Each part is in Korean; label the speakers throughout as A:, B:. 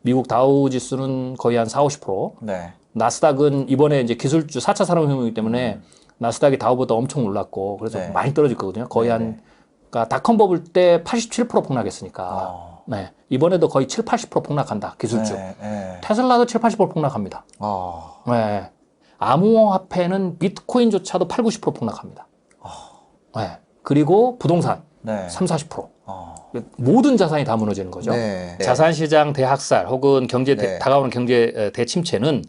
A: 미국 다우 지수는 거의 한 4, 50%.
B: 네.
A: 나스닥은 이번에 이제 기술주 4차 산업혁명이기 때문에 나스닥이 다우보다 엄청 올랐고 그래서
B: 네.
A: 많이 떨어졌거든요. 거의
B: 네,
A: 한 그러니까 닷컴 버블 때 87% 폭락했으니까
B: 아.
A: 네. 이번에도 거의 7, 80% 폭락한다. 기술주.
B: 네. 네.
A: 테슬라도 7, 80% 폭락합니다.
B: 아.
A: 네. 암호화폐는 비트코인조차도 8, 90% 폭락합니다. 네. 그리고 부동산
B: 네.
A: 3, 40%.
B: 아.
A: 모든 자산이 다 무너지는 거죠.
B: 네.
A: 자산시장 대학살 혹은
B: 네.
A: 다가오는 경제 대침체는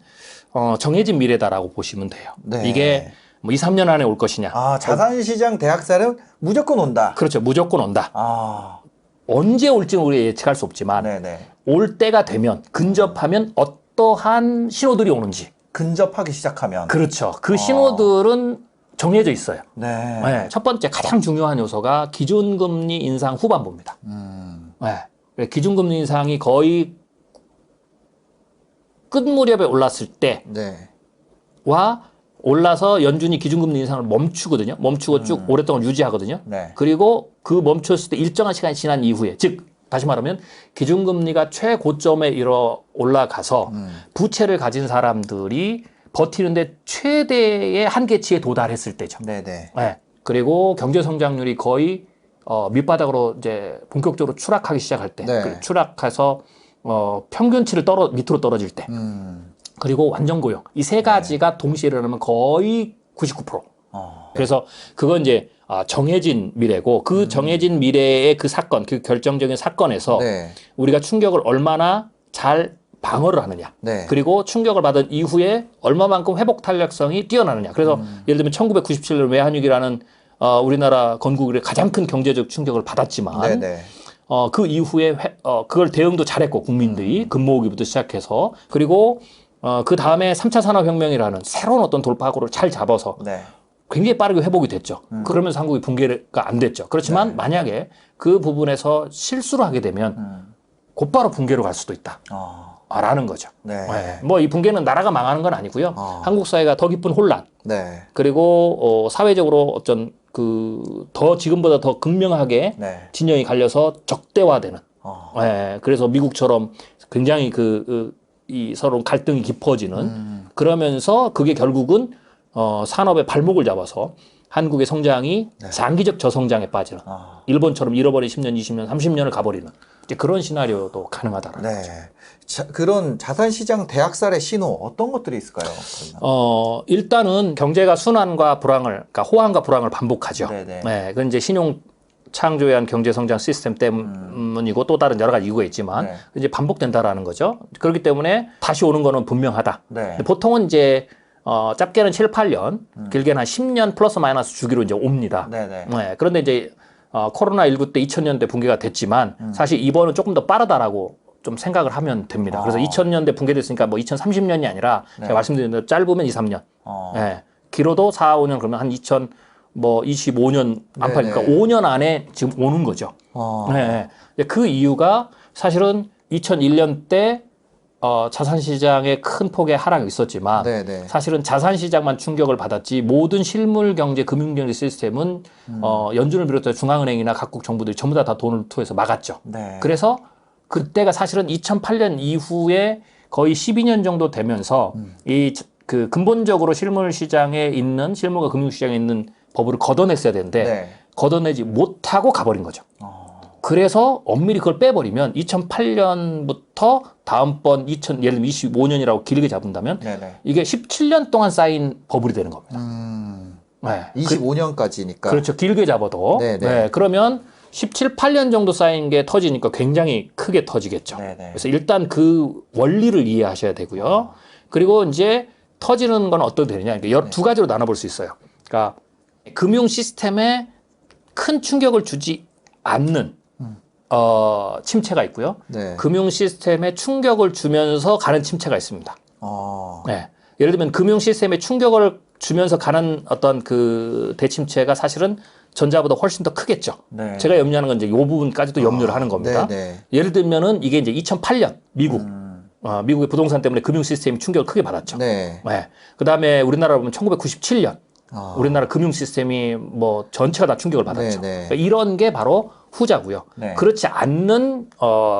A: 정해진 미래다라고 보시면 돼요.
B: 네.
A: 이게 뭐 2, 3년 안에 올 것이냐.
B: 아, 자산시장 대학살은 무조건 온다.
A: 그렇죠. 무조건 온다.
B: 아.
A: 언제 올지는 우리가 예측할 수 없지만
B: 네네.
A: 올 때가 되면 근접하면 어떠한 신호들이 오는지.
B: 근접하기 시작하면.
A: 그렇죠. 그 신호들은 정해져 있어요.
B: 네.
A: 네, 첫 번째 가장 중요한 요소가 기준금리 인상 후반부입니다. 네, 기준금리 인상이 거의 끝 무렵에 올랐을 때와
B: 네.
A: 올라서 연준이 기준금리 인상을 멈추거든요. 멈추고 쭉 오랫동안 유지하거든요.
B: 네.
A: 그리고 그 멈췄을 때 일정한 시간이 지난 이후에, 즉 다시 말하면 기준금리가 최고점에 올라가서 부채를 가진 사람들이 버티는데 최대의 한계치에 도달했을 때죠.
B: 네네.
A: 네. 그리고 경제 성장률이 거의 밑바닥으로 이제 본격적으로 추락하기 시작할 때,
B: 네.
A: 추락해서 평균치를 밑으로 떨어질 때, 그리고 완전 고용 이 세 가지가 동시에 일어나면 거의 99%. 그래서 그건 이제 정해진 미래고 그 정해진 미래의 그 사건, 그 결정적인 사건에서
B: 네.
A: 우리가 충격을 얼마나 잘 방어를 하느냐.
B: 네.
A: 그리고 충격을 받은 이후에 얼마만큼 회복 탄력성이 뛰어나느냐. 그래서 예를 들면 1997년 외환위기라는 우리나라 건국의 가장 큰 경제적 충격을 받았지만
B: 네네.
A: 그 이후에 그걸 대응도 잘했고 국민들이 금모으기부터 시작해서 그리고 그 다음에 3차 산업혁명이라는 새로운 어떤 돌파구를 잘 잡아서
B: 네.
A: 굉장히 빠르게 회복이 됐죠. 그러면서 한국이 붕괴가 안 됐죠. 그렇지만 만약에 그 부분에서 실수를 하게 되면 곧바로 붕괴로 갈 수도 있다. 라는 거죠.
B: 네.
A: 뭐 이 붕괴는 나라가 망하는 건 아니고요. 한국 사회가 더 깊은 혼란
B: 네.
A: 그리고 사회적으로 어떤 더 지금보다 더 극명하게
B: 네.
A: 진영이 갈려서 적대화되는. 그래서 미국처럼 굉장히 이 서로 갈등이 깊어지는 그러면서 그게 결국은 산업의 발목을 잡아서 한국의 성장이 장기적 저성장에 빠지는 일본처럼 잃어버린 10년, 20년, 30년을 가버리는 이제 그런 시나리오도 가능하다라는
B: 네.
A: 거죠.
B: 그런 자산시장 대학살의 신호 어떤 것들이 있을까요?
A: 일단은 경제가 순환과 불황을, 그러니까 호황과 불황을 반복하죠.
B: 네네.
A: 네, 그건 이제 신용 창조에 의한 경제 성장 시스템 때문이고 또 다른 여러 가지 이유가 있지만
B: 네.
A: 이제 반복된다라는 거죠. 그렇기 때문에 다시 오는 거는 분명하다.
B: 네.
A: 보통은 이제 짧게는 7, 8년, 길게는 한 10년 플러스 마이너스 주기로 이제 옵니다.
B: 네네.
A: 네, 그런데 이제 코로나19 때 2000년대 붕괴가 됐지만 사실 이번은 조금 더 빠르다라고 좀 생각을 하면 됩니다. 그래서 2000년대 붕괴됐으니까 뭐 2030년이 아니라 제가 말씀드린 대로 짧으면 2, 3년. 네, 길어도 4, 5년 그러면 한 25년 안팎이니까 5년 안에 지금 오는 거죠. 네, 그 이유가 사실은 2001년 때 자산시장에 큰 폭의 하락이 있었지만
B: 네네.
A: 사실은 자산시장만 충격을 받았지 모든 실물 경제, 금융 경제 시스템은 연준을 비롯해 중앙은행이나 각국 정부들이 전부 다 돈을 투여해서 막았죠.
B: 네.
A: 그래서 그때가 사실은 2008년 이후에 거의 12년 정도 되면서 그 근본적으로 실물 시장에 있는 실물과 금융 시장에 있는 버블을 걷어냈어야 되는데
B: 네.
A: 걷어내지 못하고 가버린 거죠. 그래서 엄밀히 그걸 빼버리면 2008년부터 다음번 예를 들면 25년이라고 길게 잡은다면
B: 네네.
A: 이게 17년 동안 쌓인 버블이 되는 겁니다. 네.
B: 25년까지니까.
A: 그렇죠. 길게 잡아도.
B: 네네.
A: 네. 그러면 17, 8년 정도 쌓인 게 터지니까 굉장히 크게 터지겠죠.
B: 네네.
A: 그래서 일단 그 원리를 이해하셔야 되고요. 그리고 이제 터지는 건 어떻게 되느냐. 그러니까 두 가지로 나눠볼 수 있어요. 그러니까 금융 시스템에 큰 충격을 주지 않는 침체가 있고요.
B: 네.
A: 금융 시스템에 충격을 주면서 가는 침체가 있습니다. 네. 예를 들면 금융 시스템에 충격을 주면서 가는 어떤 그 대침체가 사실은 전자보다 훨씬 더 크겠죠.
B: 네.
A: 제가 염려하는 건 이제 이 부분까지도 염려를 하는 겁니다.
B: 네네.
A: 예를 들면은 이게 이제 2008년 미국의 부동산 때문에 금융 시스템이 충격을 크게 받았죠.
B: 네.
A: 네. 그 다음에 우리나라 보면 1997년 우리나라 금융 시스템이 뭐 전체가 다 충격을 받았죠.
B: 네네.
A: 그러니까 이런 게 바로 후자고요.
B: 네.
A: 그렇지 않는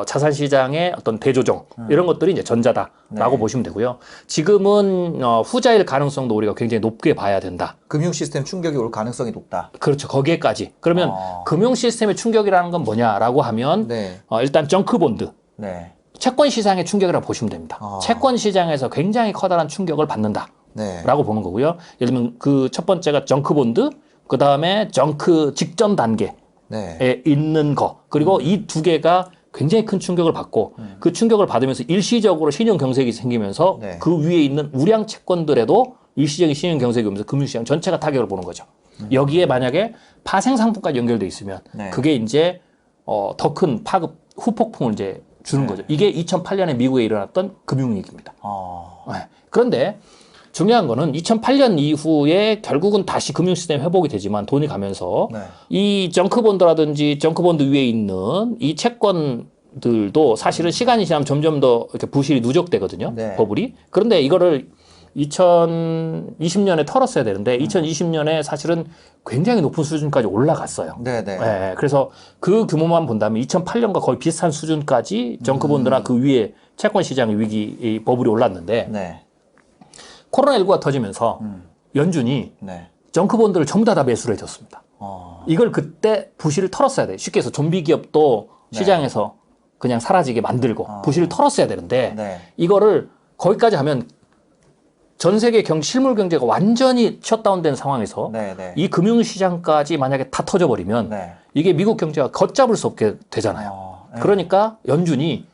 A: 자산 시장의 어떤 대조정 이런 것들이 이제 전자다라고
B: 네.
A: 보시면 되고요. 지금은 후자일 가능성도 우리가 굉장히 높게 봐야 된다.
B: 금융 시스템 충격이 올 가능성이 높다.
A: 그렇죠. 거기에까지. 그러면 금융 시스템의 충격이라는 건 뭐냐라고 하면
B: 네.
A: 일단 정크본드.
B: 네.
A: 채권 시장의 충격이라고 보시면 됩니다. 채권 시장에서 굉장히 커다란 충격을 받는다라고
B: 네.
A: 보는 거고요. 예를 들면 그 첫 번째가 정크본드, 그 다음에 정크 직전 단계에
B: 네.
A: 있는 거, 그리고 이 두 개가 굉장히 큰 충격을 받고 그 충격을 받으면서 일시적으로 신용 경색이 생기면서
B: 네.
A: 그 위에 있는 우량 채권들에도 일시적인 신용 경색이 오면서 금융시장 전체가 타격을 보는 거죠. 여기에 만약에 파생 상품까지 연결돼 있으면
B: 네.
A: 그게 이제 더 큰 파급 후폭풍을 이제 주는 거죠. 이게 2008년에 미국에 일어났던 금융위기입니다. 네. 그런데 중요한 거는 2008년 이후에 결국은 다시 금융 시스템 회복이 되지만 돈이 가면서
B: 네.
A: 이 정크본드라든지 정크본드 위에 있는 이 채권들도 사실은 시간이 지나면 점점 더 이렇게 부실이 누적되거든요.
B: 네.
A: 버블이. 그런데 이거를 2020년에 털었어야 되는데 2020년에 사실은 굉장히 높은 수준까지 올라갔어요.
B: 네네.
A: 네, 그래서 그 규모만 본다면 2008년과 거의 비슷한 수준까지 정크본드나 그 위에 채권 시장의 위기 이 버블이 올랐는데
B: 네.
A: 코로나19가 터지면서 연준이
B: 네.
A: 정크본드를 전부 다 매수를 해줬습니다. 이걸 그때 부실을 털었어야 돼요. 쉽게 해서 좀비 기업도 시장에서 그냥 사라지게 만들고 부실을 털었어야 되는데
B: 네.
A: 이거를 거기까지 하면 전 세계 실물 경제가 완전히 셧다운된 상황에서
B: 네네.
A: 이 금융시장까지 만약에 다 터져버리면
B: 네.
A: 이게 미국 경제가 걷잡을 수 없게 되잖아요.
B: 네.
A: 그러니까 연준이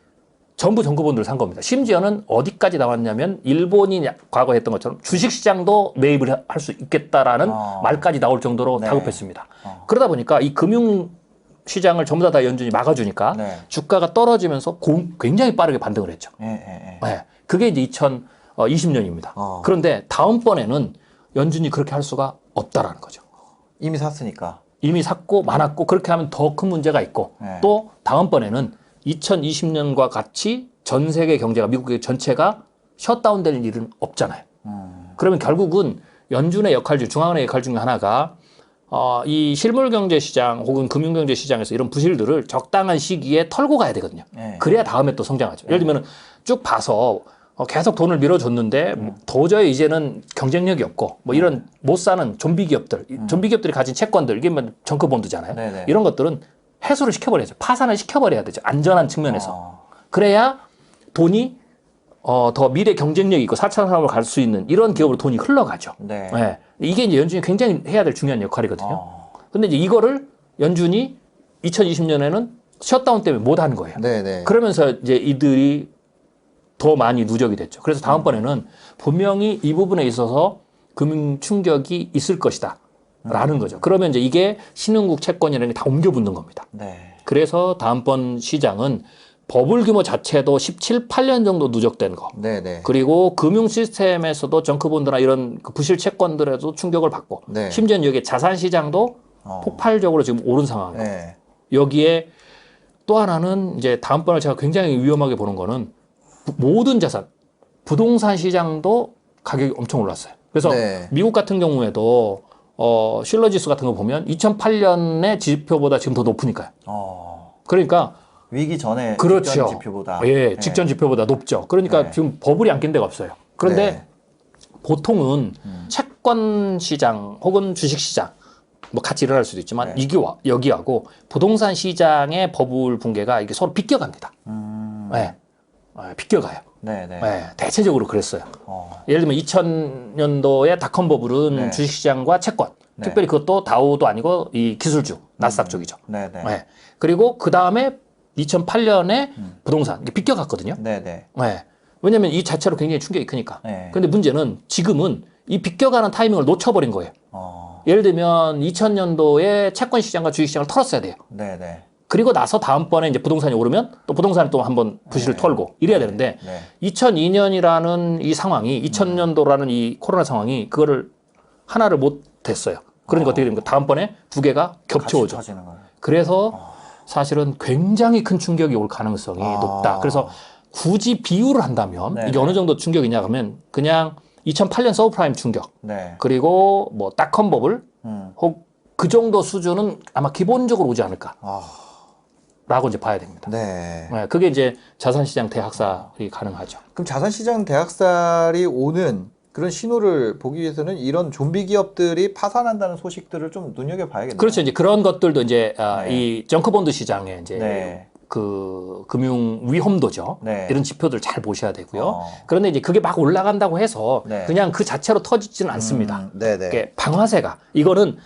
A: 전부 정크본드를 산 겁니다. 심지어는 어디까지 나왔냐면 일본이 과거에 했던 것처럼 주식시장도 매입을 할 수 있겠다라는 말까지 나올 정도로
B: 네.
A: 다급했습니다. 그러다 보니까 이 금융시장을 전부 다 연준이 막아주니까
B: 네.
A: 주가가 떨어지면서 굉장히 빠르게 반등을 했죠.
B: 네.
A: 네. 그게 이제 2020년입니다. 그런데 다음번에는 연준이 그렇게 할 수가 없다라는 거죠.
B: 이미 샀으니까.
A: 이미 샀고 많았고 그렇게 하면 더 큰 문제가 있고
B: 네.
A: 또 다음번에는 2020년과 같이 전 세계 경제가 미국의 전체가 셧다운될 일은 없잖아요. 그러면 결국은 연준의 역할 중 중앙은행의 역할 중에 하나가 이 실물 경제 시장 혹은 금융 경제 시장에서 이런 부실들을 적당한 시기에 털고 가야 되거든요.
B: 네.
A: 그래야 다음에 또 성장하죠. 예를 들면 쭉 봐서 계속 돈을 밀어줬는데 도저히 이제는 경쟁력이 없고 뭐 이런 못 사는 좀비 기업들, 좀비 기업들이 가진 채권들 이게 뭐 정크본드잖아요.
B: 네네.
A: 이런 것들은 해소를 시켜버려야죠. 파산을 시켜버려야 되죠. 안전한 측면에서. 그래야 돈이 더 미래 경쟁력이 있고 4차 산업으로 갈 수 있는 이런 기업으로 돈이 흘러가죠.
B: 네.
A: 네. 이게 이제 연준이 굉장히 해야 될 중요한 역할이거든요. 근데 이제 이거를 연준이 2020년에는 셧다운 때문에 못 하는 거예요.
B: 네네.
A: 그러면서 이제 이들이 더 많이 누적이 됐죠. 그래서 다음번에는 분명히 이 부분에 있어서 금융 충격이 있을 것이다. 라는 거죠. 그러면 이제 이게 신흥국 채권이라는 게 다 옮겨 붙는 겁니다.
B: 네.
A: 그래서 다음번 시장은 버블 규모 자체도 17, 8년 정도 누적된 거.
B: 네네.
A: 그리고 금융 시스템에서도 정크본드나 이런 그 부실 채권들에도 충격을 받고
B: 네.
A: 심지어는 여기에 자산 시장도 폭발적으로 지금 오른 상황이고
B: 네.
A: 여기에 또 하나는 이제 다음번에 제가 굉장히 위험하게 보는 거는 모든 자산, 부동산 시장도 가격이 엄청 올랐어요. 그래서
B: 네.
A: 미국 같은 경우에도 실러 지수 같은 거 보면 2008년의 지표보다 지금 더 높으니까요. 그러니까
B: 위기 전에
A: 그렇죠.
B: 직전 지표보다.
A: 예, 직전 지표보다 높죠. 그러니까
B: 네.
A: 지금 버블이 안 낀 데가 없어요. 그런데
B: 네.
A: 보통은 채권 시장 혹은 주식 시장 뭐 같이 일어날 수도 있지만
B: 네.
A: 여기하고 부동산 시장의 버블 붕괴가 이게 서로 비껴갑니다. 네. 비껴가요.
B: 네네.
A: 네, 대체적으로 그랬어요. 예를 들면 2000년도에 닷컴 버블은
B: 네.
A: 주식시장과 채권,
B: 네.
A: 특별히 그것도 다우도 아니고 이 기술주, 나스닥 쪽이죠.
B: 네네.
A: 네. 그리고 그 다음에 2008년에 부동산 이게 비껴갔거든요.
B: 네네.
A: 네. 왜냐하면 이 자체로 굉장히 충격이 크니까.
B: 네.
A: 그런데 문제는 지금은 이 비껴가는 타이밍을 놓쳐버린 거예요. 예를 들면 2000년도에 채권 시장과 주식 시장을 털었어야 돼요.
B: 네네.
A: 그리고 나서 다음번에 이제 부동산이 오르면 또 부동산을 또 한번 부실을 털고 이래야 되는데
B: 네.
A: 2002년이라는 이 상황이 2000년도라는 이 코로나 상황이 그거를 하나를 못 했어요. 그러니까 어떻게 됩니까? 다음번에 두 개가 겹쳐오죠.
B: 같이 터지는 거예요.
A: 그래서 사실은 굉장히 큰 충격이 올 가능성이 높다. 그래서 굳이 비유를 한다면
B: 네네.
A: 이게 어느 정도 충격이냐 하면 그냥 2008년 서브프라임 충격
B: 네.
A: 그리고 뭐 닷컴 버블 혹 그 정도 수준은 아마 기본적으로 오지 않을까. 라고 이제 봐야 됩니다.
B: 네.
A: 네, 그게 이제 자산시장 대학살이 가능하죠.
B: 그럼 자산시장 대학살이 오는 그런 신호를 보기 위해서는 이런 좀비 기업들이 파산한다는 소식들을 좀 눈여겨봐야겠네요.
A: 그렇죠. 이제 그런 것들도 이제
B: 네.
A: 이 정크본드 시장에 이제
B: 네.
A: 그 금융 위험도죠.
B: 네.
A: 이런 지표들 잘 보셔야 되고요. 그런데 이제 그게 막 올라간다고 해서
B: 네.
A: 그냥 그 자체로 터지지는 않습니다.
B: 네네.
A: 이게 방아쇠가 이거는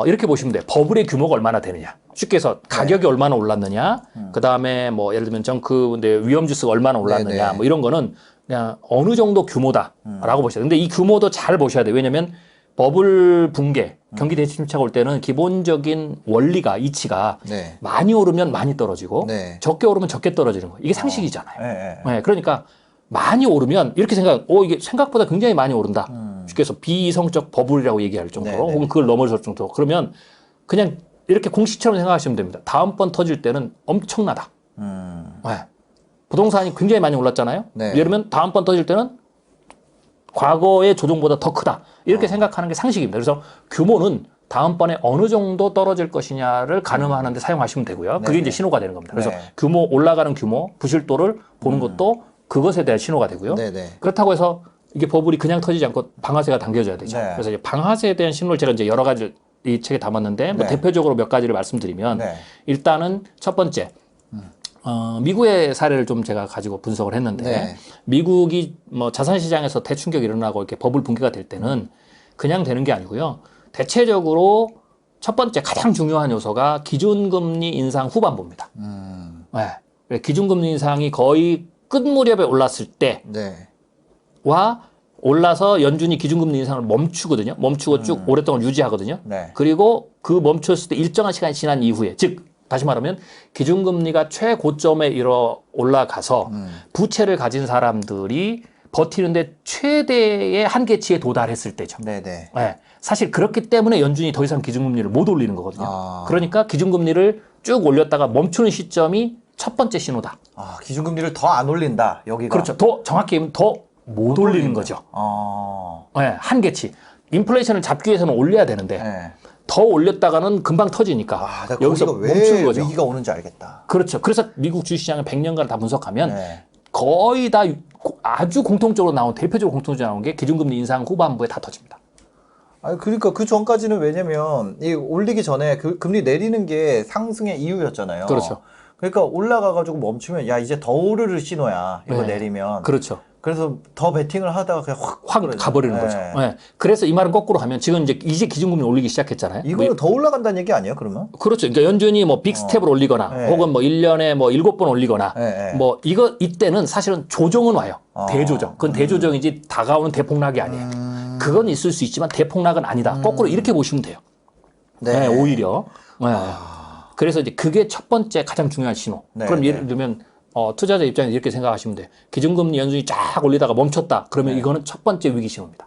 A: 이렇게 보시면 돼요. 버블의 규모가 얼마나 되느냐. 쉽게 해서 가격이 얼마나 올랐느냐. 그 다음에 뭐 예를 들면 정크 위험 지수가 얼마나 올랐느냐.
B: 네네.
A: 뭐 이런 거는 그냥 어느 정도 규모다라고 보셔야 돼요. 근데 이 규모도 잘 보셔야 돼요. 왜냐면 버블 붕괴, 경기 대출 침체가 올 때는 기본적인 원리가 이치가
B: 네.
A: 많이 오르면 많이 떨어지고
B: 네.
A: 적게 오르면 적게 떨어지는 거예요. 이게 상식이잖아요.
B: 네.
A: 네, 그러니까 많이 오르면 이렇게 이게 생각보다 굉장히 많이 오른다. 쉽게 해서 비이성적 버블이라고 얘기할 정도로
B: 네네.
A: 혹은 그걸 넘어설 정도로 그러면 그냥 이렇게 공식처럼 생각하시면 됩니다. 다음번 터질 때는 엄청나다. 네. 부동산이 굉장히 많이 올랐잖아요.
B: 네.
A: 예를 들면 다음번 터질 때는 과거의 조정보다 더 크다. 이렇게 생각하는 게 상식입니다. 그래서 규모는 다음번에 어느 정도 떨어질 것이냐를 가늠하는 데 사용하시면 되고요. 그게
B: 네네.
A: 이제 신호가 되는 겁니다. 그래서
B: 네.
A: 규모, 올라가는 규모, 부실도를 보는 것도 그것에 대한 신호가 되고요.
B: 네네.
A: 그렇다고 해서 이게 버블이 그냥 터지지 않고 방아쇠가 당겨져야 되죠.
B: 네.
A: 그래서 이제 방아쇠에 대한 신호를 제가 이제 여러 가지 이 책에 담았는데 뭐
B: 네.
A: 대표적으로 몇 가지를 말씀드리면
B: 네.
A: 일단은 첫 번째 미국의 사례를 좀 제가 가지고 분석을 했는데
B: 네.
A: 미국이 뭐 자산시장에서 대충격이 일어나고 이렇게 버블 붕괴가 될 때는 그냥 되는 게 아니고요. 대체적으로 첫 번째 가장 중요한 요소가 기준금리 인상 후반부입니다. 네. 기준금리 인상이 거의 끝 무렵에 올랐을 때와
B: 네.
A: 올라서 연준이 기준금리 인상을 멈추거든요. 멈추고 쭉 오랫동안 유지하거든요.
B: 네.
A: 그리고 그 멈췄을 때 일정한 시간이 지난 이후에 즉 다시 말하면 기준금리가 최고점에 올라가서 부채를 가진 사람들이 버티는데 최대의 한계치에 도달했을 때죠.
B: 네네.
A: 네. 사실 그렇기 때문에 연준이 더 이상 기준금리를 못 올리는 거거든요. 그러니까 기준금리를 쭉 올렸다가 멈추는 시점이 첫 번째 신호다.
B: 기준금리를 더 안 올린다. 여기가.
A: 그렇죠. 더 정확히 얘기하면 더 못 올리는 거죠. 네. 한계치. 인플레이션을 잡기 위해서는 올려야 되는데
B: 네.
A: 더 올렸다가는 금방 터지니까
B: 내가
A: 여기서
B: 거기가
A: 멈추는
B: 왜
A: 거죠.
B: 위기가 오는지 알겠다.
A: 그렇죠. 그래서 미국 주식시장을 100년간 다 분석하면
B: 네.
A: 거의 다 아주 공통적으로 나온 대표적으로 공통적으로 나온 게 기준금리 인상 후반부에 다 터집니다.
B: 그러니까 그 전까지는 왜냐면 이 올리기 전에 그 금리 내리는 게 상승의 이유였잖아요.
A: 그렇죠.
B: 그러니까 올라가가지고 멈추면 야 이제 더 오르를 신호야. 이거
A: 네.
B: 내리면.
A: 그렇죠.
B: 그래서 더 베팅을 하다가 그냥 확
A: 가버리는 거죠. 네. 그래서 이 말은 거꾸로 하면 지금 이제 기준금리 올리기 시작했잖아요.
B: 이거는 더 올라간다는 얘기 아니에요, 그러면?
A: 그렇죠. 그러니까 연준이 뭐 빅스텝을 올리거나
B: 네.
A: 혹은 뭐 1년에 뭐 7번 올리거나
B: 네.
A: 뭐 이때는 사실은 조정은 와요. 대조정. 그건 대조정이지 다가오는 대폭락이 아니에요. 그건 있을 수 있지만 대폭락은 아니다. 거꾸로 이렇게 보시면 돼요. 네, 오히려. 네. 그래서 이제 그게 첫 번째 가장 중요한 신호.
B: 네,
A: 그럼
B: 네.
A: 예를 들면 투자자 입장에서 이렇게 생각하시면 돼요. 기준금리 연준이 쫙 올리다가 멈췄다. 그러면 이거는 첫 번째 위기 신호입니다.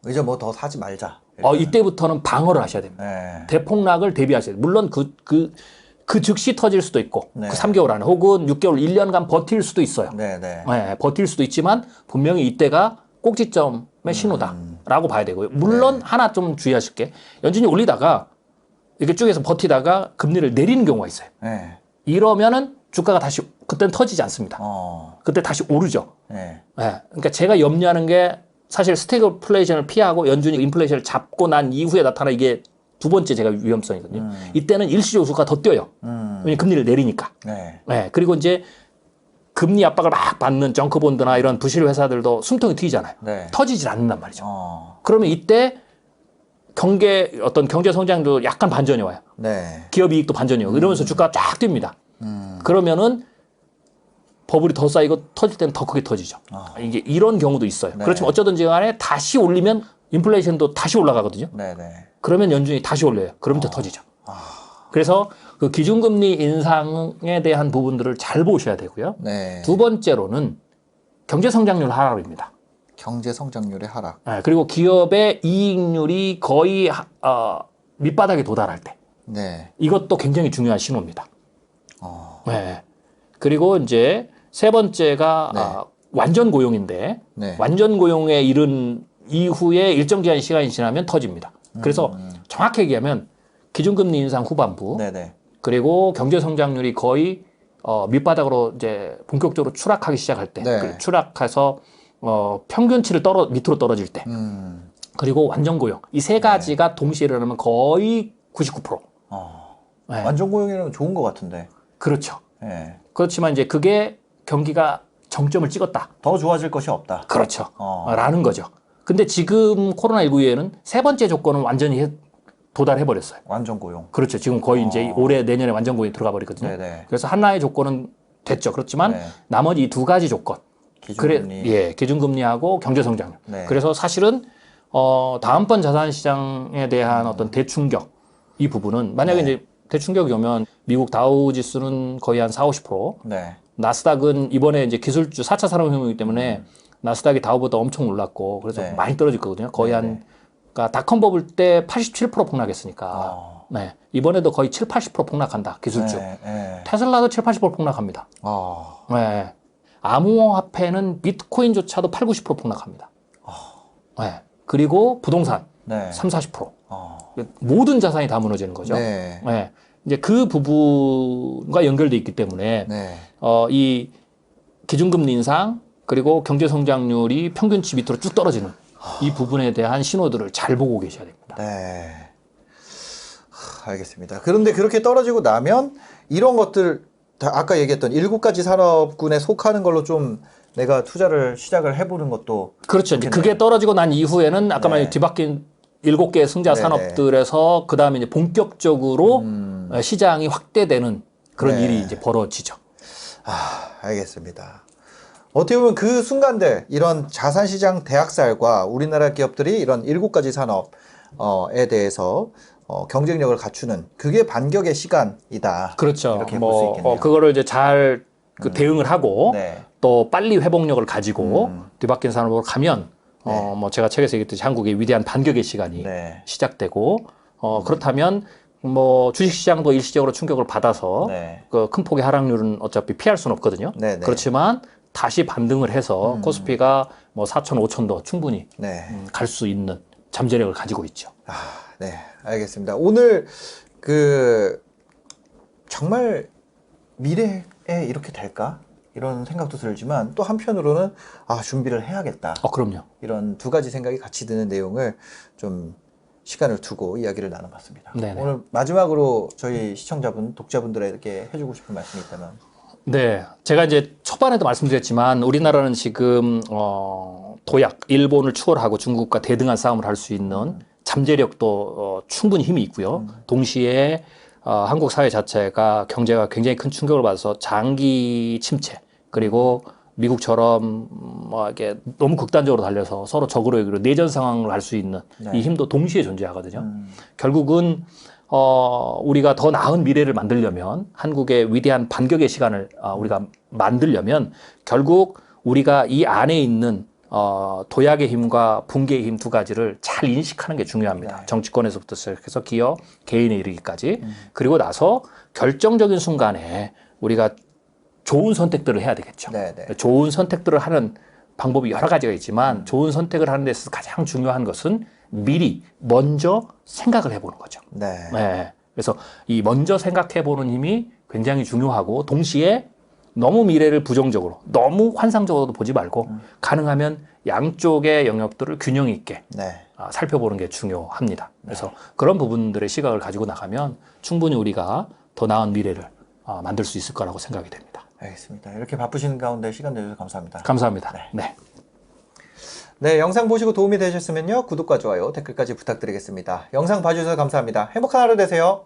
B: 이제 뭐 더 사지 말자.
A: 이때부터는 방어를 하셔야 됩니다.
B: 네.
A: 대폭락을 대비하셔야 돼요. 물론 그 즉시 터질 수도 있고
B: 네.
A: 그 3개월 안에 혹은 6개월, 1년간 버틸 수도 있어요.
B: 네네.
A: 네, 버틸 수도 있지만 분명히 이때가 꼭지점의 신호다라고 봐야 되고요. 물론 하나 좀 주의하실 게 연준이 올리다가 이렇게 쭉해서 버티다가 금리를 내리는 경우가 있어요.
B: 네.
A: 이러면은 주가가 다시 그때는 터지지 않습니다. 그때 다시 오르죠.
B: 네.
A: 네, 그러니까 제가 염려하는 게 사실 스태그플레이션을 피하고 연준이 인플레이션을 잡고 난 이후에 나타나 이게 두 번째 제가 위험성이거든요. 이때는 일시적으로 주가가 더 뛰어요. 왜냐면 금리를 내리니까.
B: 네.
A: 네, 그리고 이제 금리 압박을 막 받는 정크본드나 이런 부실 회사들도 숨통이 트이잖아요.
B: 네.
A: 터지질 않는단 말이죠. 그러면 이때 어떤 경제 성장도 약간 반전이 와요.
B: 네.
A: 기업 이익도 반전이 오고 이러면서 주가가 쫙 뜁니다. 그러면은 버블이 더 쌓이고 터질 때는 더 크게 터지죠. 이게 이런 경우도 있어요.
B: 네.
A: 그렇지만 어쩌든지 간에 다시 올리면 인플레이션도 다시 올라가거든요.
B: 네네.
A: 그러면 연준이 다시 올려요. 그러면 더 터지죠. 그래서 그 기준금리 인상에 대한 부분들을 잘 보셔야 되고요.
B: 네.
A: 두 번째로는 경제성장률 하락입니다.
B: 경제 성장률의 하락.
A: 네, 그리고 기업의 이익률이 거의 밑바닥에 도달할 때
B: 네.
A: 이것도 굉장히 중요한 신호입니다. 네. 그리고 이제 세 번째가
B: 네.
A: 완전 고용인데
B: 네.
A: 완전 고용에 이른 이후에 일정 기간 시간이 지나면 터집니다. 그래서 정확히 얘기하면 기준금리 인상 후반부
B: 네네.
A: 그리고 경제 성장률이 거의 밑바닥으로 이제 본격적으로 추락하기 시작할 때,
B: 네.
A: 그 추락해서 평균치를 밑으로 떨어질 때, 그리고 완전 고용 이 세 가지가 동시에 일어나면 거의 99%. 네.
B: 완전 고용이라면 좋은 것 같은데.
A: 그렇죠.
B: 네.
A: 그렇지만 이제 그게 경기가 정점을 찍었다.
B: 더 좋아질 것이 없다.
A: 그렇죠. 라는 거죠. 근데 지금 코로나19 이후에는 세 번째 조건은 완전히 도달해버렸어요.
B: 완전 고용.
A: 그렇죠. 지금 거의 이제 올해 내년에 완전 고용이 들어가 버리거든요.
B: 네네.
A: 그래서 하나의 조건은 됐죠. 그렇지만
B: 네.
A: 나머지 이 두 가지 조건.
B: 기준금리.
A: 기준금리하고 경제성장률.
B: 네.
A: 그래서 사실은 다음번 자산시장에 대한 어떤 대충격 이 부분은 만약에 이제 대충격이 오면 미국 다우 지수는 거의 한 40-50%,
B: 네.
A: 나스닥은 이번에 이제 기술주 4차 산업혁명이기 때문에 나스닥이 다우보다 엄청 올랐고 그래서
B: 네.
A: 많이 떨어질 거거든요. 거의 그러니까 닷컴 버블 때 87% 폭락했으니까 네. 이번에도 거의 7-80% 폭락한다. 기술주. 테슬라도 7-80% 폭락합니다. 네. 암호화폐는 비트코인조차도 8-90% 폭락합니다. 네. 그리고 부동산 3-40%. 모든 자산이 다 무너지는 거죠. 네. 이제 그 부분과 연결돼 있기 때문에 이 기준금리 인상 그리고 경제 성장률이 평균치 밑으로 쭉 떨어지는 이 부분에 대한 신호들을 잘 보고 계셔야 됩니다.
B: 네. 알겠습니다. 그런데 그렇게 떨어지고 나면 이런 것들 아까 얘기했던 7가지 산업군에 속하는 걸로 좀 내가 투자를 시작을 해보는 것도
A: 그렇죠. 이제 그게 떨어지고 난 이후에는 아까 말한 뒤바뀐 7개의 승자 산업들에서 그 다음에 이제 본격적으로 시장이 확대되는 그런 일이 이제 벌어지죠.
B: 알겠습니다. 어떻게 보면 그 순간들 이런 자산시장 대학살과 우리나라 기업들이 이런 7가지 산업에 대해서 경쟁력을 갖추는 그게 반격의 시간이다.
A: 그렇죠.
B: 이렇게 볼 수 있겠네요.
A: 그거를 이제 잘 대응을 하고 또 빨리 회복력을 가지고 뒤바뀐 산업으로 가면 뭐 제가 책에서 얘기했듯이 한국의 위대한 반격의 시간이 시작되고 그렇다면 뭐 주식시장도 일시적으로 충격을 받아서 그 큰 폭의 하락률은 어차피 피할 수는 없거든요. 그렇지만 다시 반등을 해서 코스피가 뭐 4천, 5천도 충분히 갈 수 있는 잠재력을 가지고 있죠.
B: 네, 알겠습니다. 오늘 정말 미래에 이렇게 될까? 이런 생각도 들지만 또 한편으로는 준비를 해야겠다.
A: 그럼요.
B: 이런 두 가지 생각이 같이 드는 내용을 좀 시간을 두고 이야기를 나눠봤습니다. 오늘 마지막으로 저희 시청자분, 독자분들에게 해주고 싶은 말씀이 있다면?
A: 네, 제가 이제 초반에도 말씀드렸지만 우리나라는 지금 도약, 일본을 추월하고 중국과 대등한 싸움을 할 수 있는 잠재력도 충분히 힘이 있고요. 동시에 한국 사회 자체가 경제가 굉장히 큰 충격을 받아서 장기 침체 그리고 미국처럼 뭐 이렇게 너무 극단적으로 달려서 서로 적으로 여기로 내전 상황을 할 수 있는 이 힘도 동시에 존재하거든요. 결국은 우리가 더 나은 미래를 만들려면 한국의 위대한 반격의 시간을 우리가 만들려면 결국 우리가 이 안에 있는 도약의 힘과 붕괴의 힘 두 가지를 잘 인식하는 게 중요합니다. 정치권에서부터 시작해서 기업, 개인에 이르기까지. 그리고 나서 결정적인 순간에 우리가 좋은 선택들을 해야 되겠죠. 좋은 선택들을 하는 방법이 여러 가지가 있지만 좋은 선택을 하는 데 있어서 가장 중요한 것은 미리 먼저 생각을 해보는 거죠. 그래서 이 먼저 생각해보는 힘이 굉장히 중요하고 동시에 너무 미래를 부정적으로 너무 환상적으로도 보지 말고 가능하면 양쪽의 영역들을 균형 있게 살펴보는 게 중요합니다. 그래서 그런 부분들의 시각을 가지고 나가면 충분히 우리가 더 나은 미래를 만들 수 있을 거라고 생각이 됩니다.
B: 알겠습니다. 이렇게 바쁘신 가운데 시간 내주셔서 감사합니다.
A: 감사합니다.
B: 네, 영상 보시고 도움이 되셨으면요 구독과 좋아요, 댓글까지 부탁드리겠습니다. 영상 봐주셔서 감사합니다. 행복한 하루 되세요.